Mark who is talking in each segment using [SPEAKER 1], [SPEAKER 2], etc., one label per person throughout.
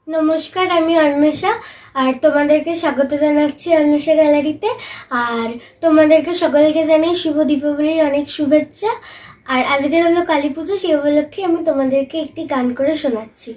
[SPEAKER 1] নমস্কার, আমি অন্বেষা আর তোমাদেরকে স্বাগত জানাচ্ছি অন্বেষা গ্যালারিতে। আর তোমাদেরকে সকলকে জানাই শুভ দীপাবলির অনেক শুভেচ্ছা। আর আজকের হলো কালী পুজো, সেই উপলক্ষে আমি তোমাদেরকে একটি গান করে শোনাচ্ছি।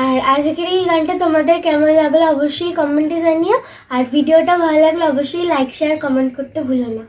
[SPEAKER 1] আর আজকের এই গানটা তোমাদের কেমন লাগলো অবশ্যই কমেন্টে জানিও। আর ভিডিওটা ভালো লাগলে অবশ্যই লাইক শেয়ার কমেন্ট করতে ভুলো না।